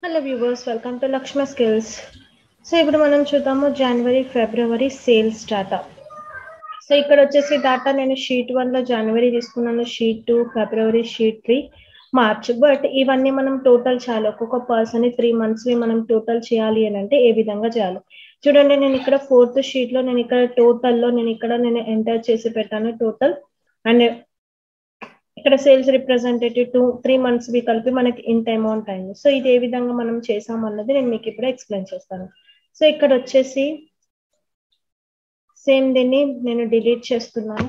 Hello viewers, welcome to Lakshma Skills. So ఇప్పుడు మనం చూద్దాము జనవరి ఫిబ్రవరి సేల్స్ డాటా. సో ఇక్కడ వచ్చేసి డాటా నేను షీట్ 1 లో జనవరి తీసుకున్నాను, sheet 2 February, sheet 3 March. But ఇవన్నీ మనం టోటల్ చేయాలి. ఒక్కొక్క పర్సన్ 3 months ని మనం టోటల్ చేయాలి అని అంటే ఏ విధంగా చేయాలి చూడండి. నేను ఇక్కడ 4th షీట్ లో నేను ఇక్కడ టోటల్ లో నేను ఎంటర్ చేసి పెట్టాను టోటల్. అండ్ ఇక్కడ సేల్స్ రిప్రజెంటేటివ్ 3 months వి కలిపి మనకి ఇంత అమౌంట్ అయింది. సో ఇది ఏ విధంగా మనం చేసాం అన్నది నేను మీకు ఇప్పుడు ఎక్స్ప్లెయిన్ చేస్తాను. సో ఇక్కడ వచ్చేసి సేమ్ దీన్ని నేను డిలీట్ చేస్తున్నాను.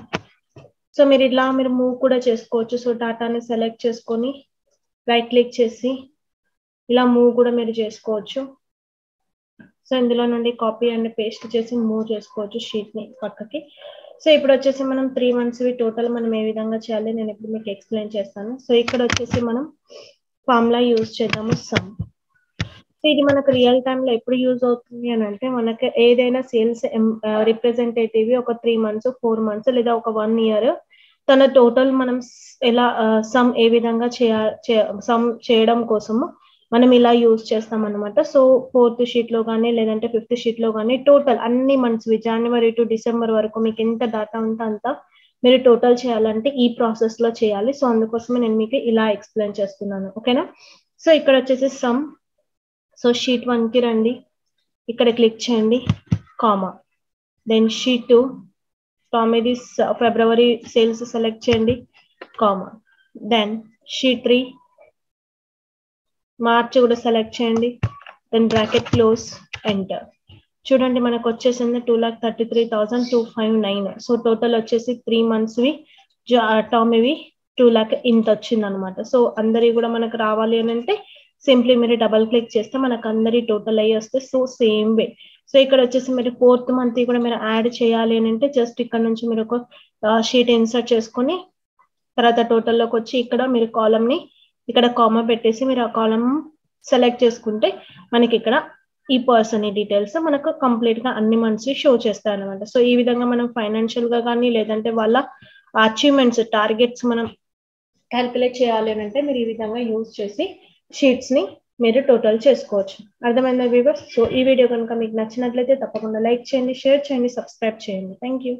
సో మీరు మూవ్ కూడా చేసుకోవచ్చు. సో డాటాని సెలెక్ట్ చేసుకొని రైట్ క్లిక్ చేసి ఇలా మూవ్ కూడా మీరు చేసుకోవచ్చు. సో ఇందులో నుండి కాపీ అండ్ పేస్ట్ చేసి మూవ్ చేసుకోవచ్చు షీట్ ని పక్కకి. సో ఇప్పుడు వచ్చేసి మనం 3 months వి టోటల్ మనం ఏ విధంగా చేయాలి నేను ఇప్పుడు మీకు ఎక్స్ప్లెయిన్ చేస్తాను. సో ఇక్కడ వచ్చేసి మనం ఫార్ములా యూజ్ చేద్దాము సమ్. సో ఇది మనకు రియల్ టైమ్ లో ఎప్పుడు యూజ్ అవుతుంది అని అంటే మనకి ఏదైనా సేల్స్ రిప్రజెంటేటివ్ ఒక 3 months 4 months లేదా ఒక 1 year తన టోటల్ మనం ఎలా సమ్ ఏ విధంగా సమ్ చేయడం కోసము మనం ఇలా యూజ్ చేస్తాం అనమాట. సో 4th షీట్ లో కానీ లేదంటే 5th షీట్ లో కానీ టోటల్ అన్ని మంత్స్ జనవరి టు డిసెంబర్ వరకు మీకు ఎంత డేటా ఉంటే అంత మీరు టోటల్ చేయాలంటే ఈ ప్రాసెస్ లో చేయాలి. సో అందుకోసమే నేను మీకు ఇలా ఎక్స్ప్లెయిన్ చేస్తున్నాను, ఓకేనా. సో ఇక్కడ వచ్చేసి సమ్. సో షీట్ 1 కి రండి, ఇక్కడ క్లిక్ చేయండి, కామా. దెన్ షీట్ 2 తొమ్మిది ఫిబ్రవరి సేల్స్ సెలెక్ట్ చేయండి, కామా. దెన్ షీట్ 3 మార్చ్ కూడా సెలెక్ట్ చేయండి, దెన్ బ్రాకెట్ క్లోజ్, ఎంటర్. చూడండి మనకు వచ్చేసింది 2,33,259. సో టోటల్ వచ్చేసి 3 months వి టర్మ్ ఇవి 2 lakh ఇంత వచ్చింది అనమాట. సో అందరి కూడా మనకు రావాలి అని అంటే సింప్లీ మీరు డబల్ క్లిక్ చేస్తే మనకు అందరి టోటల్ అయ్యి వస్తే. So same way. సో ఇక్కడ వచ్చేసి మీరు 4th month కూడా మీరు యాడ్ చేయాలి అని అంటే జస్ట్ ఇక్కడ నుంచి మీరు ఒక షీట్ ఇన్సర్ట్ చేసుకొని తర్వాత టోటల్లోకి వచ్చి ఇక్కడ మీరు కాలమ్ ని ఇక్కడ కామా పెట్టేసి మీరు ఆ కాలమ్ సెలెక్ట్ చేసుకుంటే మనకి ఇక్కడ ఈ పర్సన్ డీటెయిల్స్ మనకు కంప్లీట్ గా అన్ని మంత్స్ షో చేస్తాయి అనమాట. సో ఈ విధంగా మనం ఫైనాన్షియల్ గా కానీ లేదంటే వాళ్ళ అచీవ్మెంట్స్ టార్గెట్స్ మనం క్యాల్కులేట్ చేయాలి అని అంటే మీరు ఈ విధంగా యూజ్ చేసి షీట్స్ ని మీరు టోటల్ చేసుకోవచ్చు. అర్థమైందా వ్యూవర్స్? సో ఈ వీడియో కనుక మీకు నచ్చినట్లయితే తప్పకుండా లైక్ చేయండి, షేర్ చేయండి, సబ్స్క్రైబ్ చేయండి. Thank you.